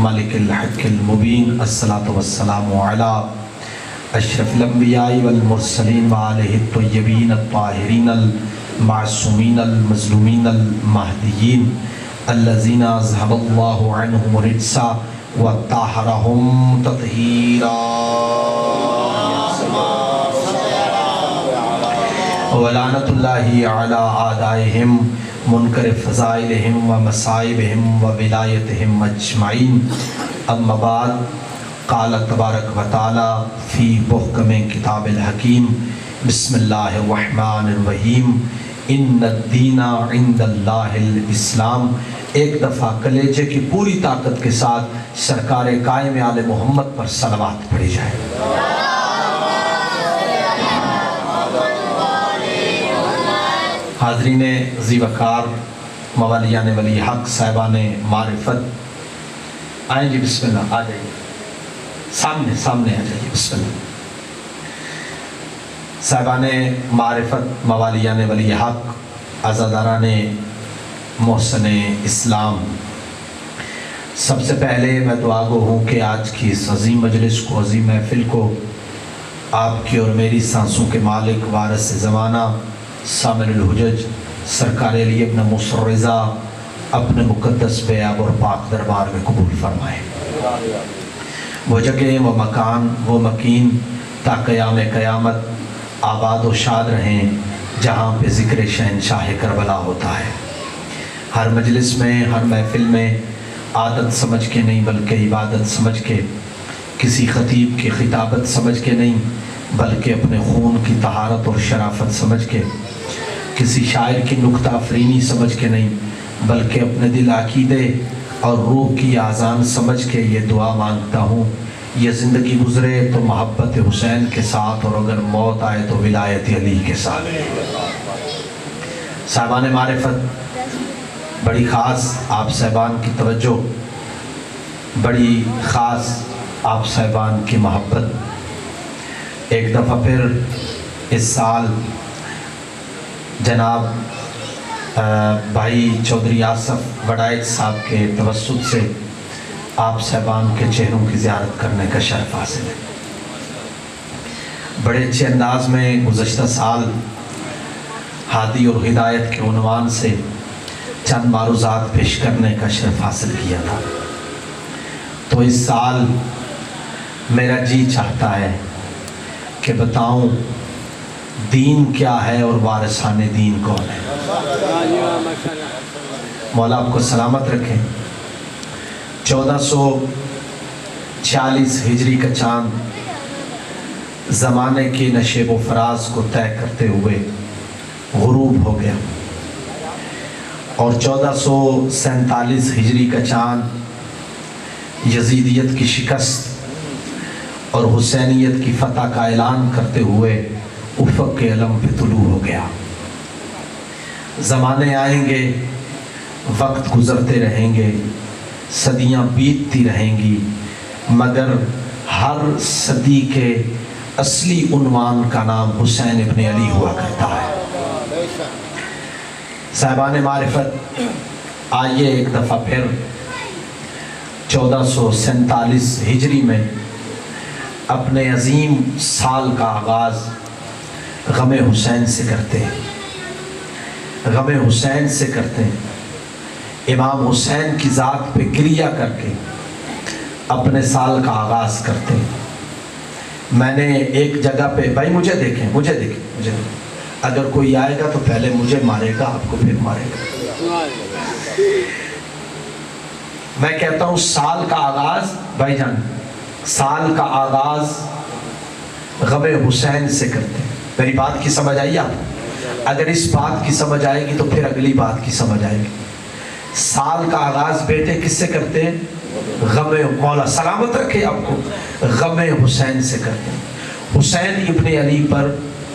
مالک الحق المبین الصلاۃ والسلام علی اشرف الانبیاء والمرسلین وآلہ الطیبین الطاہرین المعصومین المظلومین المہدیین الذین اذھب اللہ عنہم الرجس وطہرہم تطہیرا ولعنۃ اللہ علی اعدائہم منکر فضائلہم و مصائبہم و ولایتہم اجمعین. اما بعد قال تبارک و تعالی فی محکم کتاب الحکیم بسم اللہ الرحمن الرحیم ان الدین عند اللہ الاسلام. ایک دفعہ کلیجے کی پوری طاقت کے ساتھ سرکار قائم آل محمد پر صلوات پڑھی جائے. حاضرین ذی وقار، موالیان ولی حق، صاحبان معرفت، آئیں جی بسم اللہ، آ جائیے سامنے آ جائیے بسم اللہ. صاحبان معرفت، موالیان ولی حق، عزاداران محسن اسلام، سب سے پہلے میں دعا گو ہوں کہ آج کی اس عظیم مجلس کو، عظیم محفل کو آپ کی اور میری سانسوں کے مالک وارث زمانہ سامر الحجج سرکار علی ابن موسیٰ رضا اپنے مقدس بیاب اور پاک دربار میں قبول فرمائے. وہ جگہ، وہ مکان، وہ مکین تا قیام قیامت آباد و شاد رہیں جہاں پہ ذکر شہنشاہ کربلا ہوتا ہے. ہر مجلس میں، ہر محفل میں عادت سمجھ کے نہیں بلکہ عبادت سمجھ کے، کسی خطیب کی خطابت سمجھ کے نہیں بلکہ اپنے خون کی طہارت اور شرافت سمجھ کے، کسی شاعر کی نکتہ افرینی سمجھ کے نہیں بلکہ اپنے دل عقیدے اور روح کی آذان سمجھ کے یہ دعا مانگتا ہوں، یہ زندگی گزرے تو محبت حسین کے ساتھ اور اگر موت آئے تو ولایت علی کے ساتھ. صاحبان معرفت، بڑی خاص آپ صاحبان کی توجہ، بڑی خاص آپ صاحبان کی محبت. ایک دفعہ پھر اس سال جناب بھائی چودھری آصف وڈائچ صاحب کے توسط سے آپ صاحبان کے چہروں کی زیارت کرنے کا شرف حاصل ہے. بڑے اچھے انداز میں گزشتہ سال ہادی اور ہدایت کے عنوان سے چند معروضات پیش کرنے کا شرف حاصل کیا تھا. تو اس سال میرا جی چاہتا ہے کہ بتاؤں دین کیا ہے اور وارثان دین کون ہے. مولا آپ کو سلامت رکھیں. 1446 ہجری کا چاند زمانے کی نشیب و فراز کو طے کرتے ہوئے غروب ہو گیا اور 1447 ہجری کا چاند یزیدیت کی شکست اور حسینیت کی فتح کا اعلان کرتے ہوئے افق کے علم پہ طلوع ہو گیا. زمانے آئیں گے، وقت گزرتے رہیں گے، صدیاں بیتتی رہیں گی، مگر ہر صدی کے اصلی عنوان کا نام حسین ابن علی ہوا کرتا ہے. صاحبان معرفت، آئیے ایک دفعہ پھر 1447 ہجری میں اپنے عظیم سال کا آغاز غم حسین سے کرتے ہیں. غم حسین سے کرتے ہیں. امام حسین کی ذات پہ گریہ کر کے اپنے سال کا آغاز کرتے ہیں. میں نے ایک جگہ پہ، بھائی مجھے دیکھیں، اگر کوئی آئے گا تو پہلے مجھے مارے گا، آپ کو پھر مارے گا. میں کہتا ہوں سال کا آغاز، بھائی جان، سال کا آغاز غم حسین سے کرتے ہیں. میری بات کی سمجھ آئی آپ؟ اگر اس بات کی سمجھ آئے گی تو پھر اگلی بات کی سمجھ آئے گی. سال کا آغاز بیٹے کس سے کرتے ہیں؟ غم، مولا سلامت رکھے آپ کو، غم حسین سے کرتے ہیں. حسین ابن علی پر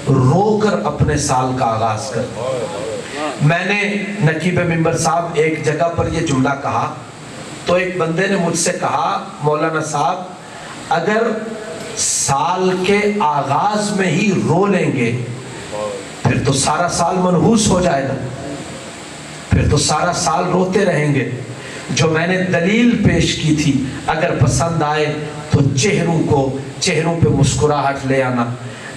رو کر اپنے سال کا آغاز کرتے ہیں. میں نے نقیب ممبر صاحب ایک جگہ پر یہ جملہ کہا تو ایک بندے نے مجھ سے کہا، مولانا صاحب اگر سال کے آغاز میں ہی رو لیں گے پھر تو سارا سال منحوس ہو جائے گا، پھر تو سارا سال روتے رہیں گے. جو میں نے دلیل پیش کی تھی اگر پسند آئے تو چہروں پہ مسکراہٹ لے آنا.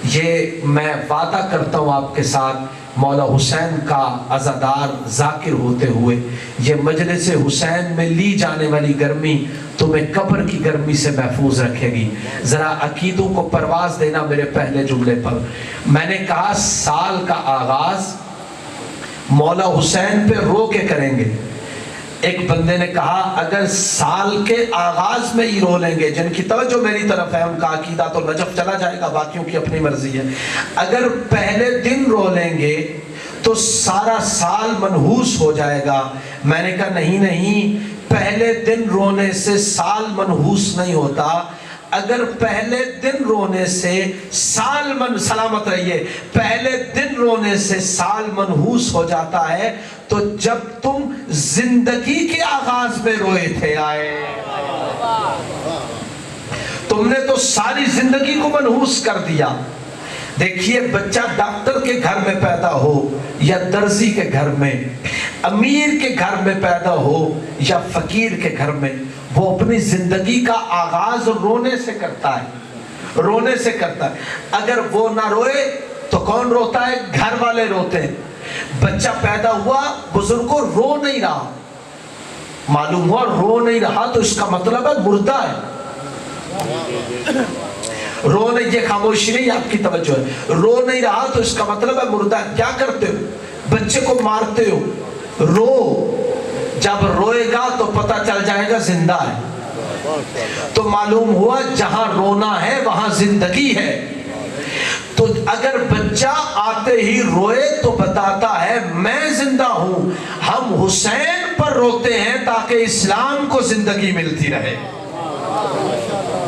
یہ میں وعدہ کرتا ہوں آپ کے ساتھ مولا حسین کا عزادار ذاکر ہوتے ہوئے یہ مجلس حسین میں لی جانے والی گرمی تمہیں قبر کی گرمی سے محفوظ رکھے گی. ذرا عقیدوں کو پرواز دینا میرے پہلے جملے پر. میں نے کہا سال کا آغاز مولا حسین پہ رو کے کریں گے. ایک بندے نے کہا اگر سال کے آغاز میں ہی رو لیں گے، جن کی توجہ میری طرف ہے ان کا عقیدہ تو نجف چلا جائے گا، باقیوں کی اپنی مرضی ہے. اگر پہلے دن رو لیں گے تو سارا سال منحوس ہو جائے گا. میں نے کہا نہیں، پہلے دن رونے سے سال منحوس نہیں ہوتا. اگر پہلے دن رونے سے سلامت رہیے، پہلے دن رونے سے سال منحوس ہو جاتا ہے تو جب تم زندگی کے آغاز میں روئے تھے آئے، تم نے تو ساری زندگی کو منحوس کر دیا. دیکھیے بچہ ڈاکٹر کے گھر میں پیدا ہو یا درزی کے گھر میں، امیر کے گھر میں پیدا ہو یا فقیر کے گھر میں، وہ اپنی زندگی کا آغاز رونے سے کرتا ہے. اگر وہ نہ روئے تو کون روتا ہے؟ گھر والے روتے ہیں. بچہ پیدا ہوا، بزرگوں رو نہیں رہا، معلوم ہوا رو نہیں رہا تو اس کا مطلب ہے مردہ ہے. رو نہیں، یہ خاموشی نہیں، آپ کی توجہ ہے. رو نہیں رہا تو اس کا مطلب ہے مردہ ہے. کیا کرتے ہو؟ بچے کو مارتے ہو. رو، جب روئے گا تو پتہ چل جائے گا زندہ ہے. تو معلوم ہوا جہاں رونا ہے وہاں زندگی ہے. تو اگر بچہ آتے ہی روئے تو بتاتا ہے میں زندہ ہوں. ہم حسین پر روتے ہیں تاکہ اسلام کو زندگی ملتی رہے.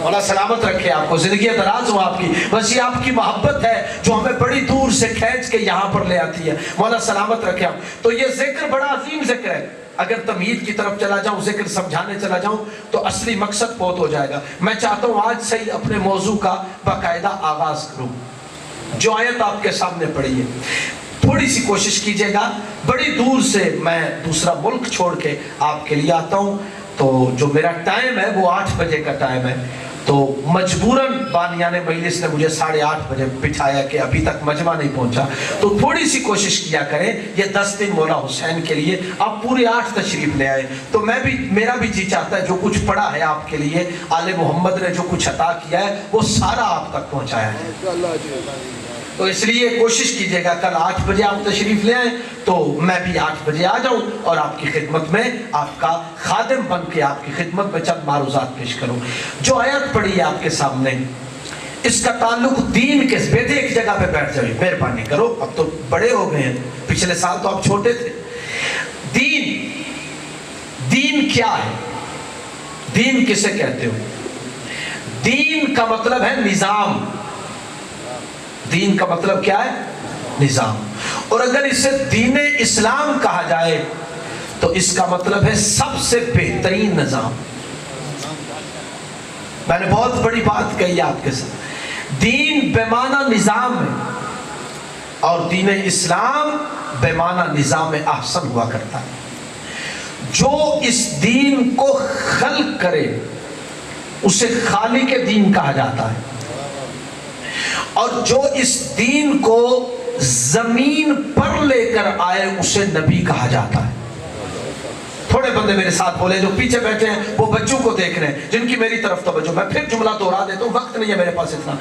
مولا سلامت رکھے آپ کو، زندگی دراز ہو آپ کی. بس یہ آپ کی محبت ہے جو ہمیں بڑی دور سے کھینچ کے یہاں پر لے آتی ہے. مولا سلامت رکھے آپ. تو یہ ذکر بڑا عظیم ذکر ہے. اگر تمہید کی طرف چلا جاؤں، ذکر سمجھانے چلا جاؤں تو اصلی مقصد بہت ہو جائے گا. میں چاہتا ہوں آج سے ہی اپنے موضوع کا باقاعدہ آغاز کروں. جو آیت آپ کے سامنے پڑھی ہے تھوڑی سی کوشش کیجئے گا. بڑی دور سے میں دوسرا ملک چھوڑ کے آپ کے لیے آتا ہوں، تو جو میرا ٹائم ہے وہ 8 بجے کا ٹائم ہے. تو مجبوراً بانیان مجلس نے مجھے 8:30 بجے بٹھایا کہ ابھی تک مجمع نہیں پہنچا. تو تھوڑی سی کوشش کیا کریں. یہ 10 دن مولا حسین کے لیے آپ پورے 8 تشریف لے آئے. تو میرا بھی جی چاہتا ہے جو کچھ پڑھا ہے آپ کے لیے، آل محمد نے جو کچھ عطا کیا ہے وہ سارا آپ تک پہنچایا ہے. تو اس لیے کوشش کیجئے گا کل 8 بجے آپ تشریف لے آئیں تو میں بھی 8 بجے آ جاؤں اور آپ کی خدمت میں آپ کا خادم بن کے آپ کی خدمت میں چند معروضات پیش کروں. جو آیت پڑھی ہے آپ کے سامنے اس کا تعلق دین کے، بیٹے ایک جگہ پہ بیٹھ جائے، مہربانی کرو، اب تو بڑے ہو گئے ہیں، پچھلے سال تو آپ چھوٹے تھے. دین کیا ہے؟ دین کسے کہتے ہو؟ دین کا مطلب ہے نظام. دین کا مطلب کیا ہے؟ نظام. اور اگر اسے دین اسلام کہا جائے تو اس کا مطلب ہے سب سے بہترین نظام. میں نے بہت بڑی بات کہی آپ کے ساتھ. دین بے معنی نظام ہے اور دین اسلام بے معنی نظام احسن ہوا کرتا ہے. جو اس دین کو خلق کرے اسے خالق دین کہا جاتا ہے، اور جو اس دین کو زمین پر لے کر آئے اسے نبی کہا جاتا ہے. تھوڑے بندے میرے ساتھ بولے جو پیچھے بیٹھے ہیں وہ بچوں کو دیکھ رہے ہیں جن کی میری طرف توجہ. میں پھر جملہ دوہرا دیتا ہوں، وقت نہیں ہے میرے پاس اتنا.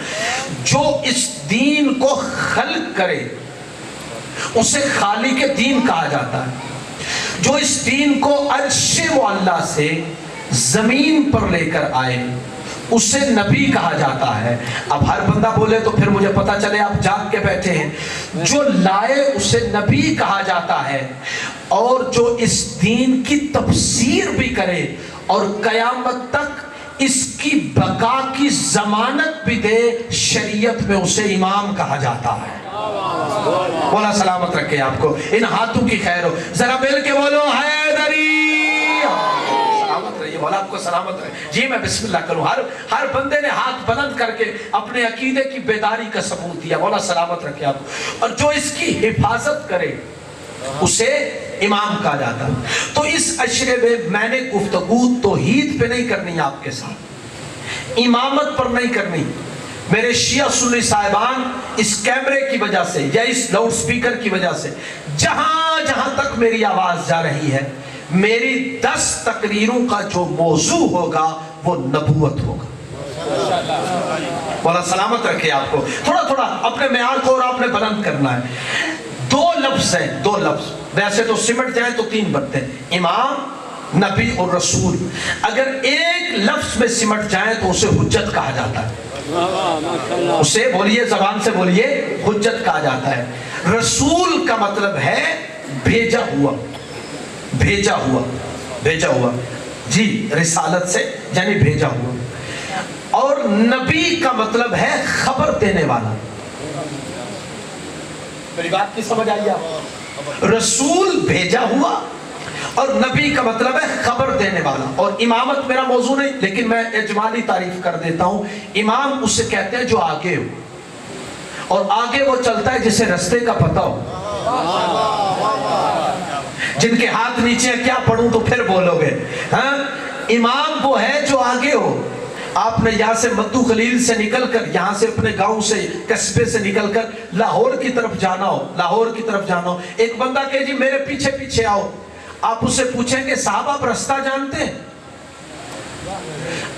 جو اس دین کو خلق کرے اسے خالق دین کہا جاتا ہے. جو اس دین کو عرش معلیٰ سے زمین پر لے کر آئے اسے نبی کہا جاتا ہے. اب ہر بندہ بولے تو پھر مجھے پتا چلے آپ جاگ کے بیٹھے ہیں. جو لائے اسے نبی کہا جاتا ہے، اور جو اس دین کی تفسیر بھی کرے اور قیامت تک اس کی بقا کی ضمانت بھی دے، شریعت میں اسے امام کہا جاتا ہے. مولا سلامت رکھے آپ کو، ان ہاتھوں کی خیر ہو. ذرا مل کے بولو حیدری. مولا آپ کو سلامت رہے. جی میں بسم اللہ کروں. ہر بندے نے ہاتھ بلند کر کے اپنے عقیدے کی بیداری کا ثبوت دیا. مولا سلامت رکھے آپ کو. اور جو اس کی حفاظت کرے اسے امام کہا جاتا ہے۔ تو اس اشرے میں نے گفتگو توحید پہ نہیں کرنی آپ کے ساتھ، امامت پر نہیں کرنی۔ میرے شیعہ سنی صاحبان اس کیمرے کی وجہ سے یا اس لاؤڈ سپیکر کی وجہ سے جہاں جہاں تک میری آواز جا رہی ہے، میری 10 تقریروں کا جو موضوع ہوگا وہ نبوت ہوگا۔ مولا سلامت رکھے آپ کو۔ تھوڑا تھوڑا اپنے معیار کو اور آپ نے بلند کرنا ہے۔ 2 لفظ ہیں، 2 لفظ، ویسے تو سمٹ جائیں تو 3 بنتے ہیں، امام، نبی اور رسول۔ اگر ایک لفظ میں سمٹ جائیں تو اسے حجت کہا جاتا ہے، اسے بولیے، زبان سے بولیے، حجت کہا جاتا ہے۔ رسول کا مطلب ہے بھیجا ہوا، بھیجا ہوا، بھیجا ہوا، جی، رسالت سے یعنی بھیجا ہوا۔ اور نبی کا مطلب ہے خبر دینے والا۔ میری بات کی سمجھ آئی آپ؟ رسول بھیجا ہوا اور نبی کا مطلب ہے خبر دینے والا۔ اور امامت میرا موضوع نہیں، لیکن میں اجمالی تعریف کر دیتا ہوں۔ امام اسے کہتے ہیں جو آگے ہو، اور آگے وہ چلتا ہے جسے رستے کا پتہ ہو۔ جن کے ہاتھ نیچے ہیں، کیا پڑھوں تو پھر بولو گے؟ ہاں، امام وہ ہے جو آگے ہو۔ آپ نے یہاں سے مدو خلیل سے نکل کر، یہاں سے اپنے گاؤں سے، قصبے سے نکل کر لاہور کی طرف جانا ہو، لاہور کی طرف جانا ہو، ایک بندہ کہے جی میرے پیچھے پیچھے آؤ، آپ اسے پوچھیں گے صاحب آپ رستہ جانتے ہیں؟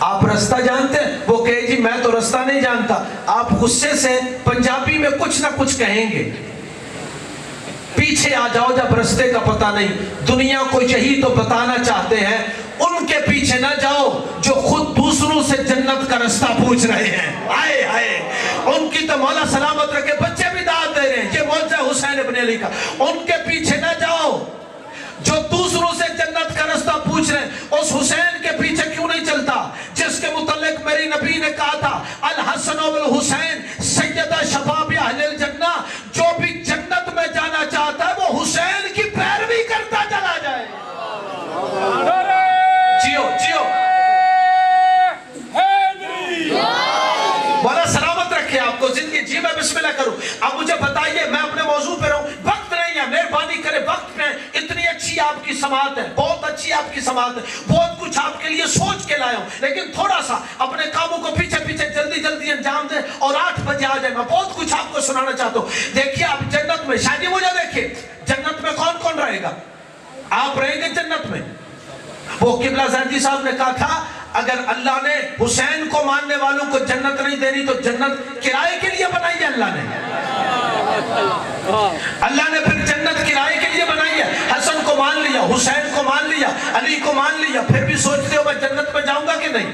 آپ رستہ جانتے ہیں؟ وہ کہے جی میں تو رستہ نہیں جانتا۔ آپ غصے سے پنجابی میں کچھ نہ کچھ کہیں گے، پیچھے آ جاؤ جب رستے کا پتہ نہیں۔ دنیا کو یہی تو بتانا چاہتے ہیں، ان کے پیچھے نہ جاؤ جو خود دوسروں سے جنت کا رستہ پوچھ رہے ہیں۔ آئے آئے، ان کی تو مولا سلامت رکھے بچے بھی دعوت دے رہے ہیں، یہ موجزہ حسین ابن علی کا۔ ان کے پیچھے نہ جاؤ جو دوسروں سے جنت کا رستہ پوچھ رہے ہیں۔ اس حسین کے پیچھے کیوں نہیں چلتا جس کے متعلق میری نبی نے کہا تھا الحسن والحسین سیدہ شباب اہل الجنہ، جو بھی جنت میں جانا چاہتا ہے وہ حسین کی پیروی کرتا چلا جائے۔ جیو جیو، مولا سلامت رکھے آپ کو، زندگی جی میں بسم اللہ کروں۔ اب مجھے بتائیے، میں اپنے موضوع پہ رہوں، وقت نہیں ہے، مہربانی کرے وقت میں۔ اتنی اچھی آپ کی سماعت ہے، بہت اچھی آپ کی سماعت ہے، بہت کچھ آپ کے لیے سوچ کے لایا ہوں، لیکن تھوڑا سا اپنے کاموں کو پیچھے پیچھے جلدی جلدی انجام دیں اور 8 بجے آ جائیں۔ میں بہت کچھ آپ کو سنانا چاہتا ہوں۔ دیکھیے آپ جنت میں، شاید مجھے دیکھیے جنت میں کون کون رہے گا؟ آپ رہیں گے جنت میں۔ وہ قبلہ زیدی صاحب نے کہا تھا اگر اللہ نے حسین کو ماننے والوں کو جنت نہیں دینی تو جنت کرائے کے لیے بنائی ہے اللہ نے۔ اللہ نے پھر جنت کرائے کے لیے بنائی ہے۔ حسن کو مان لیا، حسین کو مان لیا، علی کو مان لیا، پھر بھی سوچتے ہو میں جنت میں جاؤں گا کہ نہیں؟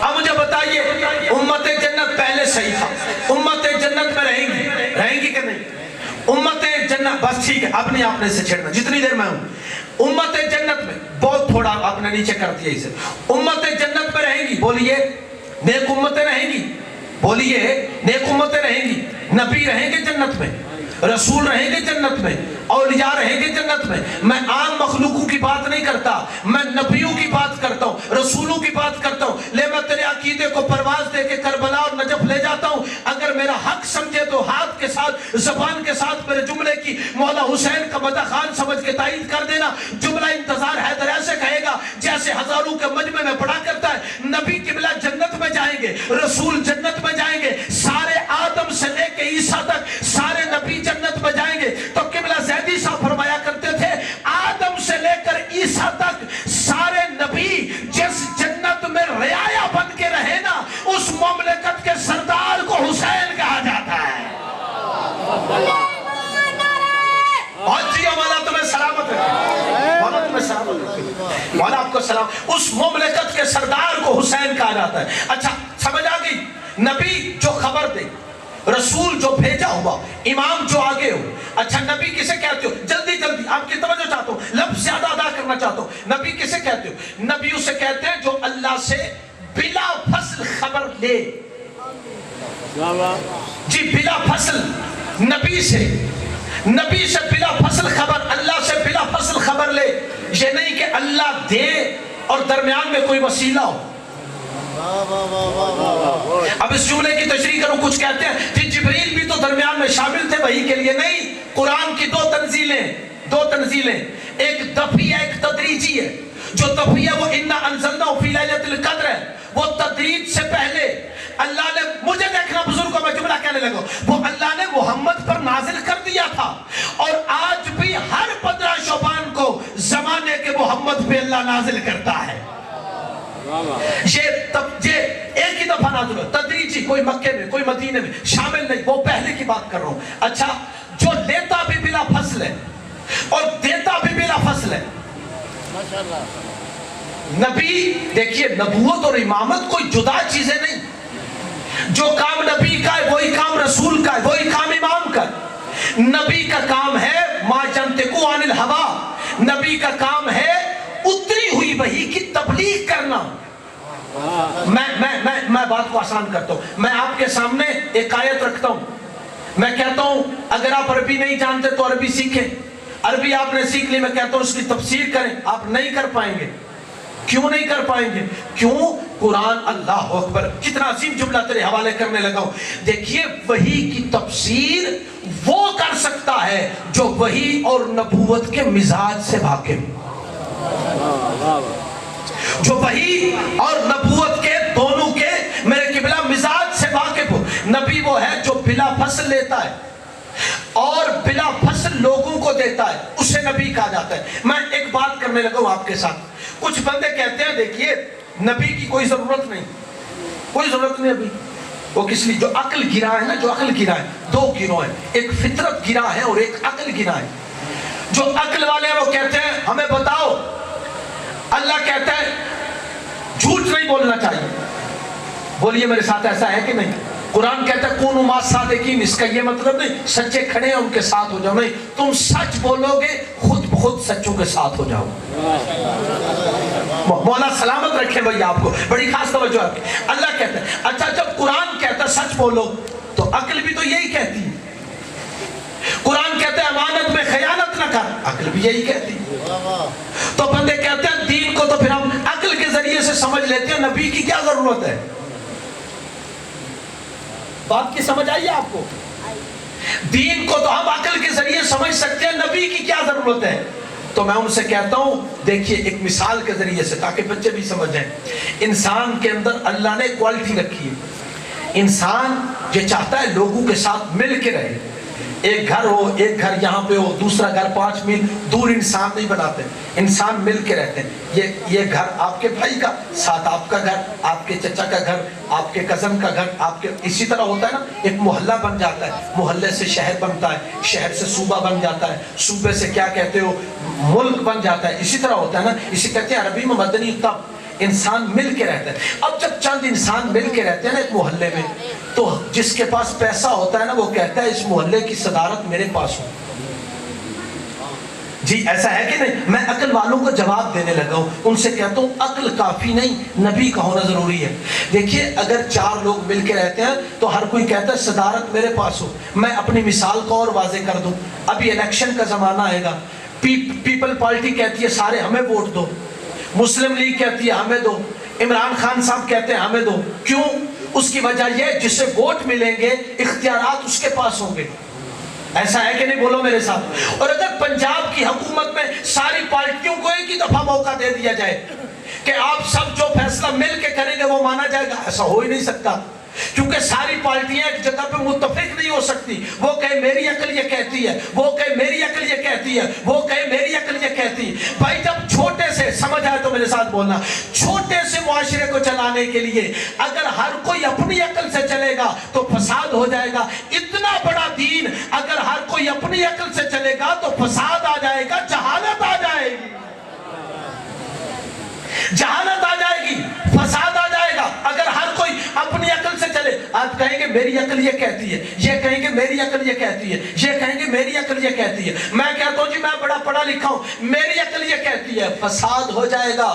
اب مجھے بتائیے، امت جنت پہلے صحیح تھا، امت جنت میں رہیں گی کہ نہیں؟ امت جنت، بس ٹھیک ہے، اپنے آپ نے سے چھڑنا جتنی دیر میں ہوں۔ امت جنت میں، بہت تھوڑا آپ نے نیچے کر دیا اسے، امت جنت میں رہیں گی، بولیے نیک امتیں رہیں گی، بولیے نیک امتیں رہیں گی، نبی رہیں گے جنت میں، رسول رہیں گے جنت میں، اولیاء رہیں گے جنت میں۔ میں عام مخلوقوں کی بات نہیں کرتا، میں نبیوں کی بات کرتا ہوں، رسولوں کی بات کرتا ہوں۔ لے میں تیرے عقیدے کو پرواز دے کے کربلا اور نجف لے جاتا ہوں، اگر میرا حق سمجھے تو ہاتھ کے ساتھ، زبان کے ساتھ میرے جملے کی مولا حسین کا مدخان سمجھ کے تائید کر دینا۔ جملہ انتظار حیدر ایسے کہے گا جیسے ہزاروں کے مجمع میں پڑھا کرتا ہے، نبی قبلہ جنت میں جائیں گے، رسول جنت میں جائیں گے، سارے آدم سے لے کے عیسیٰ تک سارے نبی جنت میں جائیں گے۔ تو قبلہ زیدی صاحب فرمایا کرتے تھے آدم سے لے کر عیسیٰ تک سارے نبی جس جنت میں رعایا بن کے رہے نا، اس مملکت کے سردار کو حسین کہا جاتا ہے۔ اور جی مولا تمہیں سلامت رکھے، مولا تمہیں سلامت رکھے، مولا آپ کو سلام۔ اس مملکت کے سردار کو حسین کہا جاتا ہے۔ اچھا سمجھ آ گئی؟ نبی جو خبر دے، رسول جو بھیجا ہوا، امام جو آگے ہو۔ اچھا نبی کسے کہتے ہو؟ جلدی جلدی آپ کی توجہ چاہتا ہوں، لفظ زیادہ ادا کرنا چاہتا ہوں۔ نبی کسے کہتے ہو؟ نبی اسے کہتے ہیں جو اللہ سے بلا فصل خبر لے۔ جی بلا فصل، نبی سے بلا فصل خبر، اللہ سے بلا فصل خبر لے۔ یہ نہیں کہ اللہ دے اور درمیان میں کوئی وسیلہ ہو۔ اب اس جملے کی تشریح کروں، کچھ کہتے ہیں کہ جبریل بھی تو درمیان میں شامل تھے وحی کے لیے، نہیں، قرآن کی 2 تنزیلیں، دو تنزیلیں، ایک دفعی ہے ایک تدریجی ہے. جو دفعی ہے وہ انا انزلناہ فی لیلۃ القدر ہے، وہ تدریج سے پہلے اللہ نے، مجھے دیکھنا بزرگوں میں جملہ کہنے لگا، وہ اللہ نے محمد پر نازل کر دیا تھا، اور آج بھی ہر 15 شعبان کو زمانے کے محمد پہ اللہ نازل کرتا ہے. یہ ایک ہی دفعہ نازل ہو، تدریجی، کوئی مکے میں کوئی مدینے میں شامل نہیں، وہ پہلے کی بات کر رہا ہوں. اچھا، جو لیتا بھی بلا فصل ہے اور دیتا بھی بلا فصل ہے. نبی، دیکھیے نبوت اور امامت کوئی جدا چیزیں نہیں. جو کام نبی کا ہے وہی کام رسول کا ہے، وہی کام امام کا ہے. نبی کا کام ہے ما ینطق عن الہوی، نبی کا کام ہے اتری ہوئی وحی کی تبلیغ کرنا. میں بات کو آسان کرتا ہوں. میں آپ کے سامنے ایک آیت رکھتا ہوں، میں کہتا ہوں اگر آپ عربی نہیں جانتے تو عربی سیکھیں. عربی آپ نے سیکھ لی، میں کہتا ہوں اس کی تفسیر کریں. آپ نہیں کر پائیں گے. کیوں نہیں کر پائیں گے؟ کیوں؟ قرآن، اللہ اکبر، کتنا عظیم جملہ تیرے حوالے کرنے لگا ہوں. دیکھیے وحی کی تفسیر وہ کر سکتا ہے جو وحی اور نبوت کے مزاج سے واقف، جو وحی اور نبوت کے دونوں کے میرے قبلہ مزاج سے واقف ہو. نبی وہ ہے جو بلا فصل لیتا ہے اور بلا فصل لوگوں کو دیتا ہے، اسے نبی کہا جاتا ہے. میں ایک بات کرنے لگا ہوں آپ کے ساتھ. کچھ بندے کہتے ہیں دیکھیے نبی کی کوئی ضرورت نہیں، کوئی ضرورت نہیں ابھی. وہ کس لیے؟ جو عقل گرا ہے نا، جو عقل گرا ہے، دو گروہ ہیں، ایک فطرت گرا ہے اور ایک عقل گرا ہے. جو عقل والے ہیں وہ کہتے ہیں ہمیں بتاؤ، اللہ کہتا ہے جھوٹ نہیں بولنا چاہیے. بولیے میرے ساتھ ایسا ہے کہ نہیں؟ قرآن کہتا ہے کونوا مع الصادقین، اس کا یہ مطلب نہیں سچے کھڑے ہیں ان کے ساتھ ہو جاؤ، نہیں، تم سچ بولو گے خود بخود سچوں کے ساتھ ہو جاؤ. مولا سلامت رکھے بھائی آپ کو، بڑی خاص توجہ آپ کی. اللہ کہتا ہے اچھا جب قرآن کہتا ہے سچ بولو تو عقل بھی تو یہی کہتی ہے. قرآن کہتا ہے امانت میں خیانت نہ کر، عقل بھی یہی کہتی ہے. تو بندے کہتے ہیں دین کو تو پھر ہم عقل کے ذریعے سے سمجھ لیتے ہیں، نبی کی کیا ضرورت ہے؟ بات کی سمجھ آئی آپ کو؟ دین کو تو ہم عقل کے ذریعے سمجھ سکتے ہیں، نبی کی کیا ضرورت ہے؟ تو میں ان سے کہتا ہوں دیکھیے ایک مثال کے ذریعے سے تاکہ بچے بھی سمجھیں. انسان کے اندر اللہ نے کوالٹی رکھی ہے. انسان یہ چاہتا ہے لوگوں کے ساتھ مل کے رہے. ایک گھر ہو، ایک گھر یہاں پہ ہو، دوسرا گھر 5 میل دور، انسان نہیں بناتے، انسان مل کے رہتے ہیں. یہ گھر آپ کے بھائی کا، ساتھ آپ کا گھر، آپ کے چچا کا گھر، آپ کے کزن کا گھر، آپ کے اسی طرح ہوتا ہے نا. ایک محلہ بن جاتا ہے، محلے سے شہر بنتا ہے، شہر سے صوبہ بن جاتا ہے، صوبے سے کیا کہتے ہو ملک بن جاتا ہے. اسی طرح ہوتا ہے نا، اسی کہتے ہیں عربی میں مدنی تب انسان مل کے رہتا ہے. اب جب چند انسان مل کے رہتے ہیں نا ایک محلے میں، تو جس کے پاس پیسہ ہوتا ہے نا وہ کہتا ہے اس محلے کی صدارت میرے پاس ہو. جی ایسا ہے کہ نہیں؟ میں عقل والوں کو جواب دینے لگا ہوں، ان سے کہتا ہوں عقل کافی نہیں، نبی کا ہونا ضروری ہے. دیکھیے اگر 4 لوگ مل کے رہتے ہیں تو ہر کوئی کہتا ہے صدارت میرے پاس ہو. میں اپنی مثال کو اور واضح کر دوں. ابھی الیکشن کا زمانہ آئے گا، پیپل پارٹی کہتی ہے سارے ہمیں ووٹ دو، مسلم لیگ کہتی ہے ہمیں دو، عمران خان صاحب کہتے ہیں ہمیں دو. کیوں؟ اس کی وجہ یہ جسے ووٹ ملیں گے اختیارات اس کے پاس ہوں گے. ایسا ہے کہ نہیں؟ بولو میرے ساتھ. اور اگر پنجاب کی حکومت میں ساری پارٹیوں کو ایک ہی دفعہ موقع دے دیا جائے کہ آپ سب جو فیصلہ مل کے کریں گے وہ مانا جائے گا، ایسا ہو ہی نہیں سکتا. کیونکہ ساری پارٹیاں ایک جگہ پہ متفق نہیں ہو سکتی. وہ کہے میری عقل یہ کہتی ہے، وہ کہے میری عقل یہ کہتی ہے، وہ کہے میری عقل یہ کہتی ہے. بھائی جب چھوٹے سے، سمجھ آئے تو میرے ساتھ بولنا، چھوٹے سے معاشرے کو چلانے کے لیے اگر ہر کوئی اپنی عقل سے چلے گا تو فساد ہو جائے گا. اتنا بڑا دین اگر ہر کوئی اپنی عقل سے چلے گا تو فساد آ جائے گا، جہالت آ جائے گی، جہالت آ جائے گی، فساد آ جائے گا. اگر ہر کوئی اپنی عقل سے چلے، آپ کہیں گے میری عقل یہ کہتی ہے، یہ کہیں گے میری عقل یہ کہتی ہے، یہ کہیں گے میری عقل یہ کہتی ہے. میں کہتا ہوں جی میں بڑا پڑھا لکھا ہوں، میری عقل یہ کہتی ہے، فساد ہو جائے گا،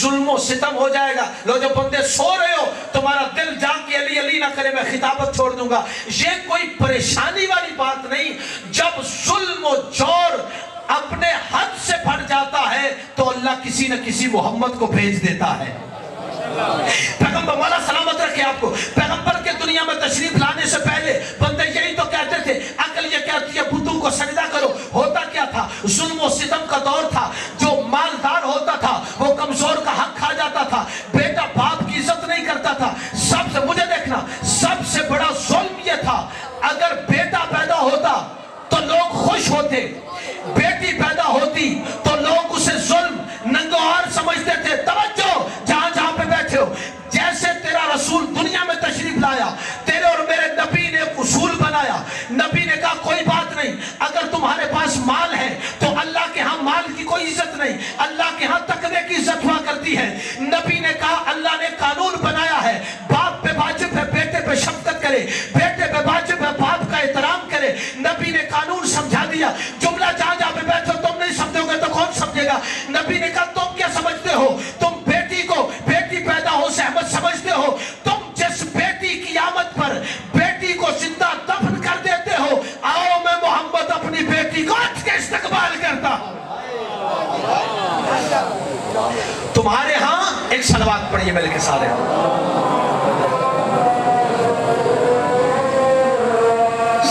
ظلم و ستم ہو جائے گا. لو جو بندے سو رہے ہو تمہارا دل جاگ کے علی علی نہ کرے، میں خطابت چھوڑ دوں گا. یہ کوئی پریشانی والی بات نہیں. جب ظلم و جور اپنے حد سے بڑھ جاتا ہے تو اللہ کسی نہ کسی محمد کو بھیج دیتا ہے. پیغمبر مولا سلامت رکھے آپ کو، پیغمبر کے دنیا میں تشریف لانے سے پہلے بندے یہی تو کہتے تھے عقل یہ کہتی ہے بتوں کو سجدہ کرو. ہوتا کیا تھا؟ ظلم و ستم کا دور تھا. جو مالدار ہوتا تھا وہ کمزور کا حق کھا جاتا تھا. بیٹا باپ کی عزت نہیں کرتا تھا. سب سے مجھے دیکھنا, سب سے بڑا ظلم یہ تھا, اگر بیٹا پیدا ہوتا تو لوگ خوش ہوتے, بیٹی پیدا ہوتی تو لوگ اسے ظلم ننگوار سمجھتے تھے. توجہ جہاں جہاں پہ بیٹھے ہو, جیسے تیرا رسول دنیا میں تشریف لایا, تیرے اور میرے نبی نے ایک اصول بنایا. نبی نے کہا کوئی بات نہیں, اگر تمہارے پاس مال ہے تو اللہ کے ہاں مال کی کوئی عزت نہیں, اللہ کے ہاں تقوی کی عزت ہوا کرتی ہے. نبی نے کہا اللہ نے قانون بنایا ہے, باپ پہ واجب ہے بیٹے پہ شفقت کرے, بیٹے پہ واجب ہے باپ کا احترام کرے. نبی نے قانون سمجھا دیا. جملہ جہاں جہاں پہ بیٹھو تم نہیں سمجھو گے تو کون سمجھے گا. نبی نے کہا تم کیا سمجھتے ہو, تم بیٹی کو بیٹی پیدا ہو سے احمد سمجھتے ہو, تم جس بیٹی کی آمد پر بیٹی کو زندہ دفن کر دیتے ہو, آؤ میں محمد اپنی بیٹی کو اٹھ کے استقبال کرتا ہوں. تمہارے ہاں ایک صلوات پڑھیے مل کے سارے,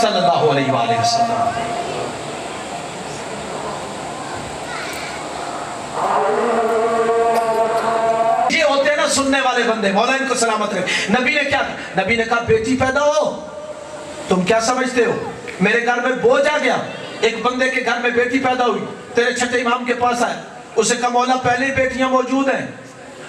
صلی اللہ علیہ وآلہ وسلم. یہ ہوتے ہیں نا سننے والے بندے, مولا ان کو سلامت رکھے. نبی نے کیا, نبی نے کہا بیٹی پیدا ہو, تم کیا سمجھتے ہو میرے گھر میں بوجھ آ گیا. ایک بندے کے گھر میں بیٹی پیدا ہوئی, تیرے چھٹے امام کے پاس آئے, اسے کہا مولا پہلے ہی بیٹیاں موجود ہیں,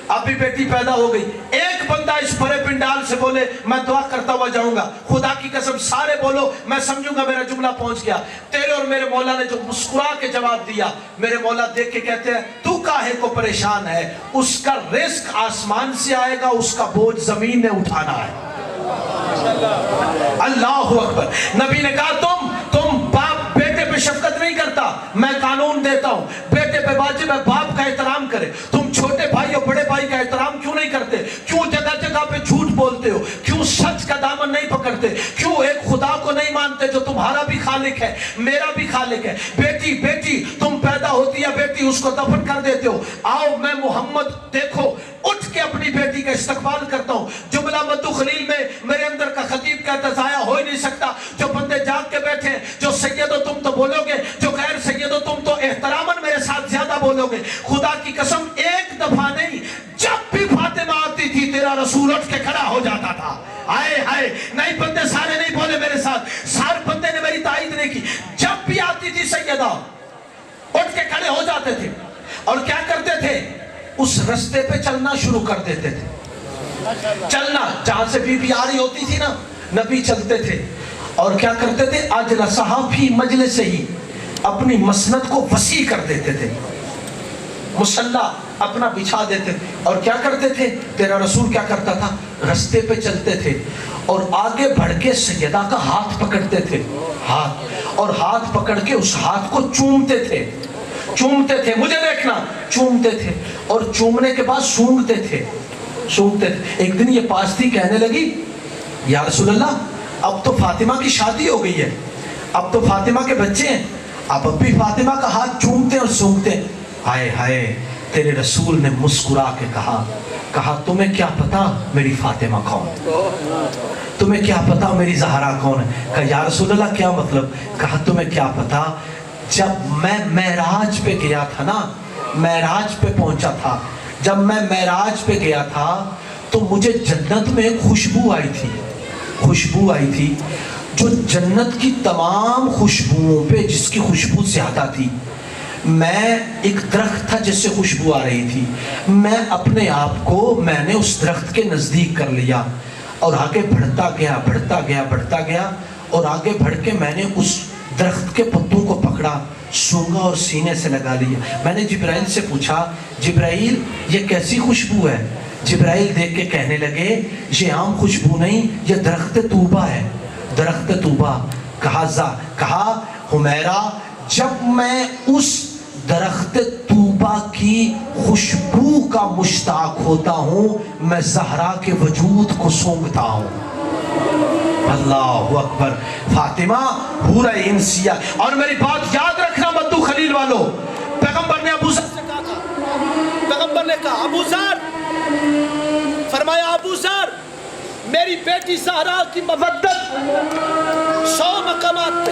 اب بھی بیٹی پیدا ہو گئی. ایک بندہ اس بڑے پنڈال سے بولے میں دعا کرتا ہوا جاؤں گا, خدا کی قسم سارے بولو میں سمجھوں گا میرا جملہ پہنچ گیا. تیرے اور میرے مولا نے جو مسکرا کے جواب دیا, میرے مولا دیکھ کے کہتے ہیں تو کاہے کو پریشان ہے, اس کا رزق آسمان سے آئے گا, اس کا بوجھ زمین نے اٹھانا ہے. اللہ اکبر. نبی نے کہا تم باپ بیٹے پہ شفقت نہیں کرتا, میں قانون دیتا ہوں بیٹے پہ واجب ہے باپ کا احترام کرے. تم چھوٹے بھائی اور بڑے بھائی کا احترام کیوں نہیں کرتے, کیوں جگہ جگہ پہ جھوٹ بولتے ہو, کیوں سچ کا دامن نہیں پکڑتے, کیوں ایک خدا کو نہیں مانتے جو تمہارا بھی خالق ہے میرا بھی خالق ہے. بیٹی تم پیدا ہوتی ہے بیٹی اس کو دفن کر دیتے ہو. آؤ میں محمد دیکھو اٹھ کے اپنی بیٹی کا استقبال کرتا ہوں. جملہ مدو خلیل میں میرے اندر کا خطیب کہتا ضائع ہو ہی نہیں سکتا. جو بندے جاگ کے بیٹھے ہیں, جو سید ہو تم تو بولو گے, جو غیر سید ہو تم تو احتراماً میرے ساتھ زیادہ بولو گے. خدا کی قسم ایک دفعہ نہیں, جب بھی فاطمہ آتی تھی تیرا رسول اٹھ کے کھڑا ہو جاتا تھا. آئے ہائے, نہیں بندے سارے نہیں بولے میرے ساتھ, سارے بندے نے میری تائید نہیں کی. جب بھی آتی تھی سیدہ اٹھ کے کھڑے ہو جاتے تھے, اور کیا کرتے تھے, اس رستے پہ چلنا شروع کر دیتے تھے. چلنا جہاں سے بی بی آ رہی ہوتی تھی نا, نبی چلتے تھے اور کیا کرتے تھے, اجلسہا فی مجلسہ ہی, اپنی مسند کو وسیع کر دیتے تھے, مصلی اپنا بچھا دیتے تھے. اور کیا کرتے تھے, تیرا رسول کیا کرتا تھا, رستے پہ چلتے تھے اور آگے بڑھ کے سیدہ کا ہاتھ پکڑتے تھے, اور ہاتھ پکڑ کے اس ہاتھ کو چومتے تھے. مجھے دیکھنا, چومتے تھے اور چومنے کے بعد سونگتے تھے. ایک دن یہ پاس تھی, کہنے لگی یا رسول اللہ اب تو فاطمہ کی شادی ہو گئی ہے, اب تو فاطمہ کے بچے ہیں, اب بھی فاطمہ کا ہاتھ چومتے اور سونگتے. ہائے ہائے, تیرے رسول نے مسکرا کے کہا تمہیں کیا پتا میری فاطمہ کون, تمہیں کیا پتا میری زہرا کون ہے. کہا یا رسول اللہ کیا مطلب, کہا تمہیں کیا پتا, جب میں معراج پہ گیا تھا نا, معراج پہ پہنچا تھا, جب میں معراج پہ گیا تھا تو مجھے جنت میں ایک خوشبو آئی تھی جو جنت کی تمام خوشبوؤں پہ جس کی خوشبو زیادہ تھی. میں ایک درخت تھا جس سے خوشبو آ رہی تھی, میں اپنے آپ کو میں نے اس درخت کے نزدیک کر لیا اور آگے بڑھتا گیا اور آگے بڑھ کے میں نے اس درخت کے پتوں کو پکڑا, سونگا اور سینے سے لگا لیا. میں نے جبرائیل سے پوچھا, جبرائیل یہ کیسی خوشبو ہے. جبرائیل دیکھ کے کہنے لگے یہ عام خوشبو نہیں, یہ درخت طوبہ ہے, درخت طوبہ. کہا حمیرہ جب میں اس درخت طوبہ کی خوشبو کا مشتاق ہوتا ہوں میں زہرا کے وجود کو سونگتا ہوں. اللہ اکبر. فاطمہ حور انسیہ. اور میری بات یاد رکھنا مدو خلیل والو, پیغمبر نے ابو ذر سے کہا تھا, پیغمبر نے کہا ابو ذر, فرمایا ابو ذر میری بیٹی زہرا کی مودت 100 مقامات پہ.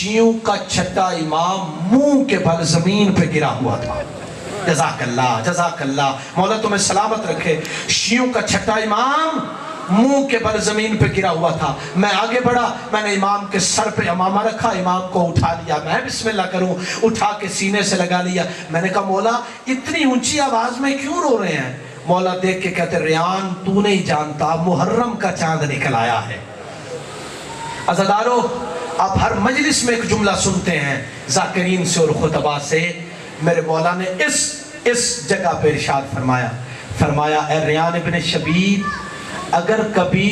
شیعوں کا چھٹا امام منہ کے بل زمین پہ گرا ہوا تھا. جزاک اللہ جزاک اللہ، مولا تمہیں سلامت رکھے. شیعوں کا چھٹا امام منہ کے بل زمین پہ گرا ہوا تھا. میں آگے بڑھا، میں نے امام کے سر پہ امامہ رکھا، امام کو اٹھا لیا. میں بسم اللہ کروں، اٹھا کے سینے سے لگا لیا. میں نے کہا مولا اتنی اونچی آواز میں کیوں رو رہے ہیں؟ مولا دیکھ کے کہتے ریان تو نہیں جانتا، محرم کا چاند نکل آیا ہے. عزادارو، آپ ہر مجلس میں ایک جملہ سنتے ہیں ذاکرین سے اور خطبہ سے. میرے مولا نے اس جگہ پہ ارشاد فرمایا اے ریان ابن شبیب، اگر کبھی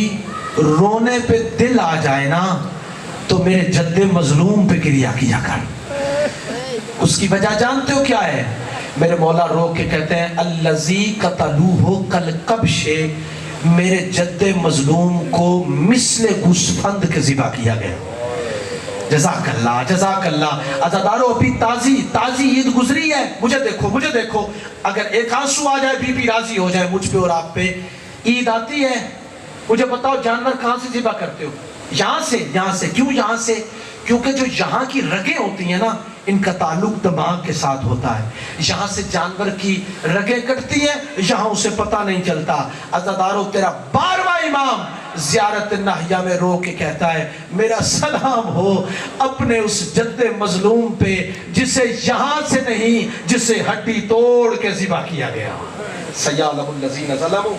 رونے پہ دل آ جائے نا تو میرے جد مظلوم پہ گریہ کیا کر. اس کی وجہ جانتے ہو کیا ہے؟ میرے مولا رو کے کہتے ہیں الذی قتلوہ کالکبش، میرے جد مظلوم کو مثل گوسفند کے ذبح کیا گیا. جزاک اللہ جزاک اللہ. عزادارو ابھی تازی عید گزری ہے. مجھے دیکھو اگر ایک آنسو آ جائے بی بی راضی ہو جائے مجھ پہ اور آپ پہ. عید آتی ہے، مجھے بتاؤ جانور کہاں سے ذبح کرتے ہو؟ یہاں سے. کیوں یہاں سے؟ کیونکہ جو یہاں کی رگیں ہوتی ہیں نا، ان کا تعلق دماغ کے ساتھ ہوتا ہے. یہاں سے جانور کی رگیں کٹتی ہیں، یہاں اسے پتہ نہیں چلتا. عزادارو تیرا 12واں امام زیارت ناہیہ میں رو کے کہتا ہے میرا سلام ہو اپنے اس جد مظلوم پہ جسے یہاں سے نہیں، جسے ہڈی توڑ کے ذبح کیا گیا. سیالہ الذین ظلموا